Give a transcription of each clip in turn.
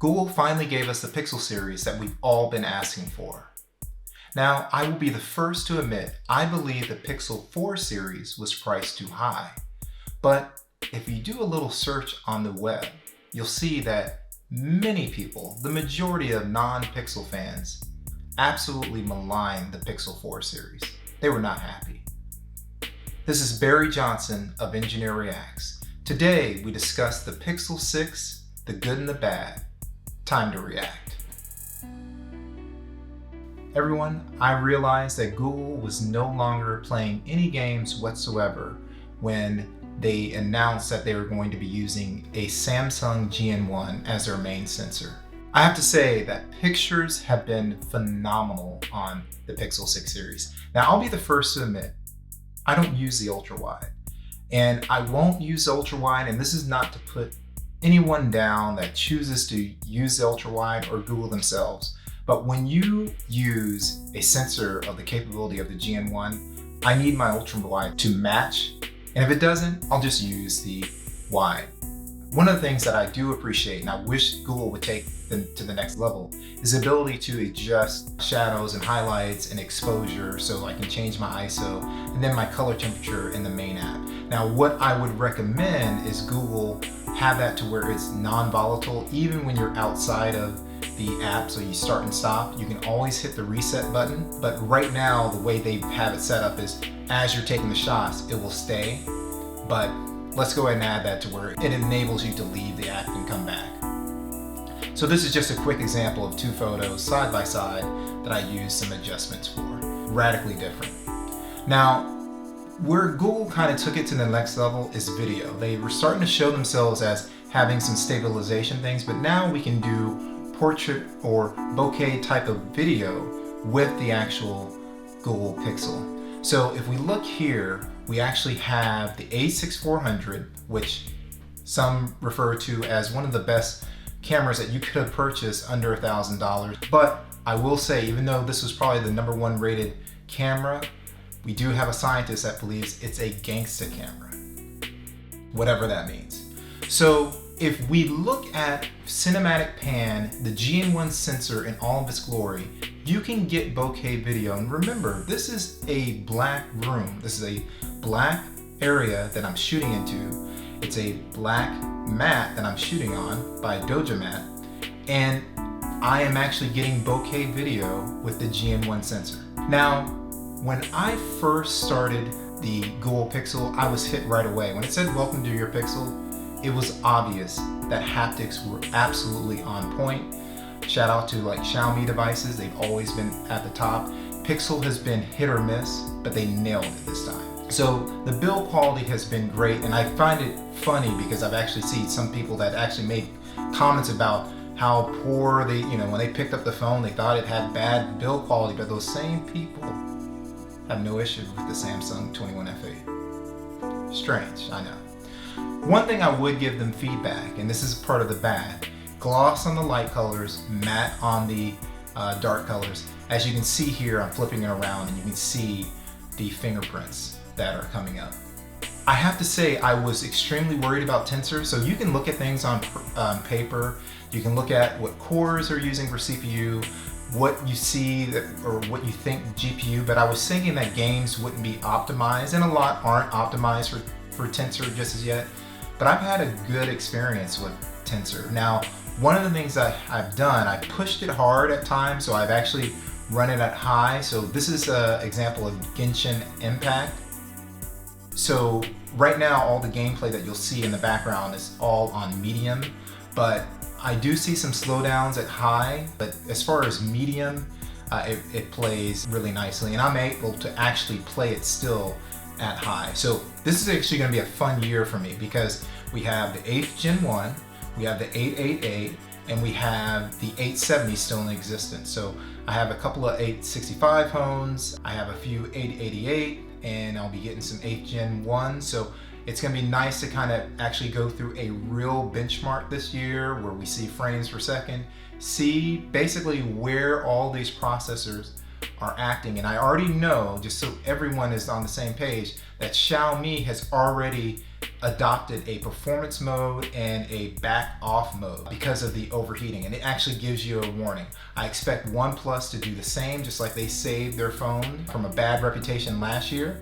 Google finally gave us the Pixel series that we've all been asking for. Now, I will be the first to admit I believe the Pixel 4 series was priced too high. But if you do a little search on the web, you'll see that many people, the majority of non-Pixel fans, absolutely maligned the Pixel 4 series. They were not happy. This is Barry Johnson of Engineer Reacts. Today, we discuss the Pixel 6, the good and the bad. Time to react. Everyone, I realized that Google was no longer playing any games whatsoever when they announced that they were going to be using a Samsung GN1 as their main sensor. I have to say that pictures have been phenomenal on the Pixel 6 series. Now, I'll be the first to admit, I don't use the ultra-wide. And I won't use the ultra-wide, and this is not to put anyone down that chooses to use the ultra-wide or Google themselves. But when you use a sensor of the capability of the GN1, I need my ultra-wide to match. And if it doesn't, I'll just use the wide. One of the things that I do appreciate, and I wish Google would take them to the next level, is the ability to adjust shadows and highlights and exposure so I can change my ISO and then my color temperature in the main app. Now, what I would recommend is Google have that to where it's non-volatile even when you're outside of the app, so you start and stop. You can always hit the reset button, but right now the way they have it set up is as you're taking the shots, it will stay, but let's go ahead and add that to where it enables you to leave the app and come back. So this is just a quick example of two photos side by side that I used some adjustments for. Radically different. Now, where Google kind of took it to the next level is video. They were starting to show themselves as having some stabilization things, but now we can do portrait or bokeh type of video with the actual Google Pixel. So if we look here, we actually have the A6400, which some refer to as one of the best cameras that you could have purchased under $1,000. But I will say, even though this was probably the #1 rated camera, we do have a scientist that believes it's a gangsta camera, whatever that means. So if we look at cinematic pan, the GN1 sensor in all of its glory, you can get bokeh video. And remember, this is a black room. This is a black area that I'm shooting into. It's a black mat that I'm shooting on by Doja Mat. And I am actually getting bokeh video with the GN1 sensor. Now, when I first started the Google Pixel, I was hit right away. When it said, "Welcome to your Pixel," it was obvious that haptics were absolutely on point. Shout out to like Xiaomi devices, they've always been at the top. Pixel has been hit or miss, but they nailed it this time. So the build quality has been great, and I find it funny because I've actually seen some people that actually made comments about how poor they, when they picked up the phone, they thought it had bad build quality, but those same people have no issues with the Samsung 21F8. Strange, I know. One thing I would give them feedback, and this is part of the bad, gloss on the light colors, matte on the dark colors. As you can see here, I'm flipping it around and you can see the fingerprints that are coming up. I have to say I was extremely worried about Tensor. So you can look at things on paper, you can look at what cores are using for CPU, what you see or what you think GPU, but I was thinking that games wouldn't be optimized, and a lot aren't optimized for Tensor just as yet, but I've had a good experience with Tensor. Now, one of the things that I've done, I pushed it hard at times, so I've actually run it at high. So this is an example of Genshin Impact. So right now, all the gameplay that you'll see in the background is all on medium, but I do see some slowdowns at high, but as far as medium, it plays really nicely, and I'm able to actually play it still at high. So this is actually going to be a fun year for me because we have the 8th Gen 1, we have the 888, and we have the 870 still in existence. So I have a couple of 865 phones, I have a few 888, and I'll be getting some 8th Gen 1. So it's going to be nice to kind of actually go through a real benchmark this year where we see frames per second, see basically where all these processors are acting. And I already know, just so everyone is on the same page, that Xiaomi has already adopted a performance mode and a back off mode because of the overheating, and it actually gives you a warning. I expect OnePlus to do the same, just like they saved their phone from a bad reputation last year.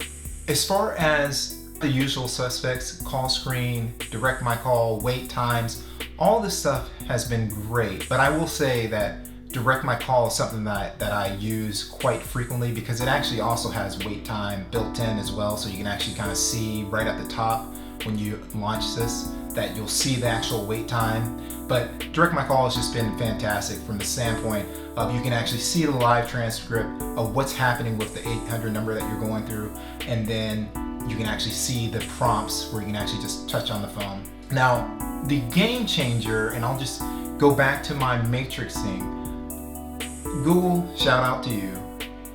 As far as the usual suspects, call screen, direct my call, wait times, all this stuff has been great, but I will say that direct my call is something that I use quite frequently because it actually also has wait time built in as well, so you can actually kind of see right at the top when you launch this that you'll see the actual wait time. But direct my call has just been fantastic from the standpoint of you can actually see the live transcript of what's happening with the 800 number that you're going through, and then you can actually see the prompts where you can actually just touch on the phone. Now, the game changer, and I'll just go back to my matrix thing. Google, shout out to you.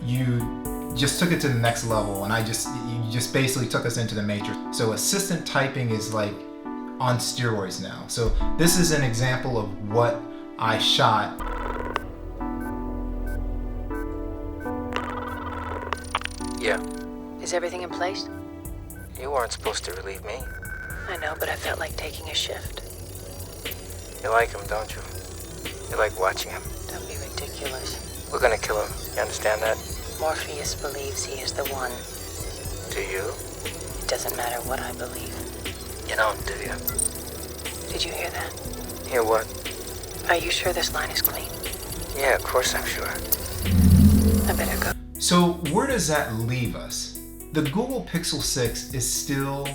You just took it to the next level, and you just basically took us into the matrix. So assistant typing is like on steroids now. So this is an example of what I shot. Yeah. Is everything in place? You weren't supposed to relieve me. I know, but I felt like taking a shift. You like him, don't you? You like watching him. Don't be ridiculous. We're gonna kill him. You understand that? Morpheus believes he is the one. Do you? It doesn't matter what I believe. You don't, do you? Did you hear that? Hear what? Are you sure this line is clean? Yeah, of course I'm sure. I better go. So where does that leave us? The Google Pixel 6 is still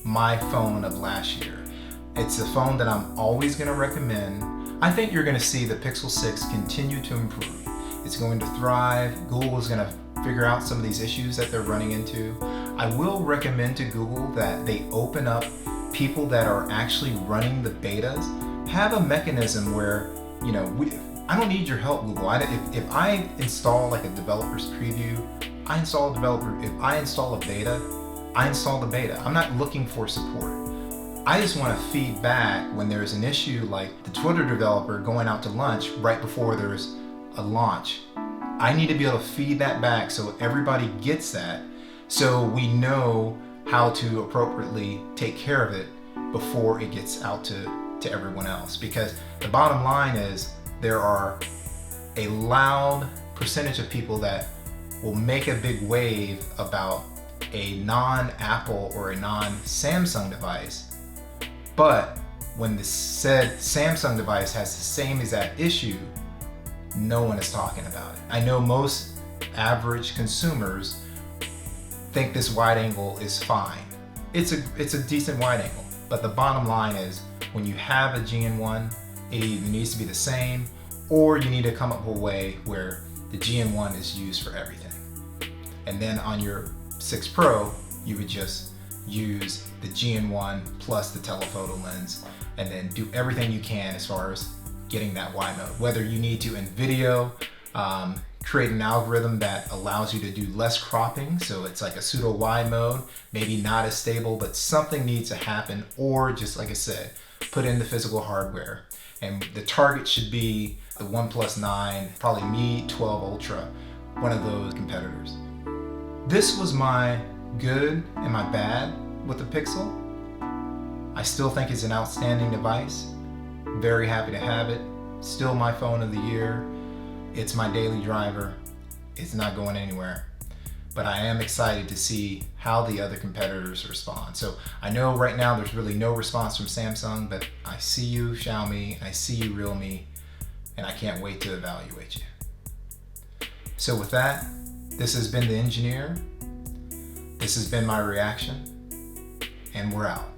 my phone of last year. It's a phone that I'm always going to recommend. I think you're going to see the Pixel 6 continue to improve. It's going to thrive. Google is going to figure out some of these issues that they're running into. I will recommend to Google that they open up people that are actually running the betas. Have a mechanism where, you know, I don't need your help, Google. If I install like a developer's preview, I install a developer. If I install a beta, I install the beta. I'm not looking for support. I just want to feed back when there's an issue like the Twitter developer going out to lunch right before there's a launch. I need to be able to feed that back so everybody gets that, so we know how to appropriately take care of it before it gets out to everyone else. Because the bottom line is there are a loud percentage of people that will make a big wave about a non-Apple or a non-Samsung device, but when the said Samsung device has the same exact issue, no one is talking about it. I know most average consumers think this wide angle is fine. It's a decent wide angle, but the bottom line is when you have a GN1, it either needs to be the same, or you need to come up with a way where the GN1 is used for everything. And then on your 6 Pro, you would just use the GN1 plus the telephoto lens, and then do everything you can as far as getting that wide mode. Whether you need to in video, create an algorithm that allows you to do less cropping, so it's like a pseudo wide mode, maybe not as stable, but something needs to happen, or just like I said, put in the physical hardware. And the target should be the OnePlus 9, probably Mi 12 Ultra, one of those competitors. This was my good and my bad with the Pixel. I still think it's an outstanding device. Very happy to have it. Still my phone of the year. It's my daily driver. It's not going anywhere. But I am excited to see how the other competitors respond. So I know right now there's really no response from Samsung, but I see you, Xiaomi, I see you, Realme, and I can't wait to evaluate you. So with that, this has been The Engineer. This has been my reaction, and we're out.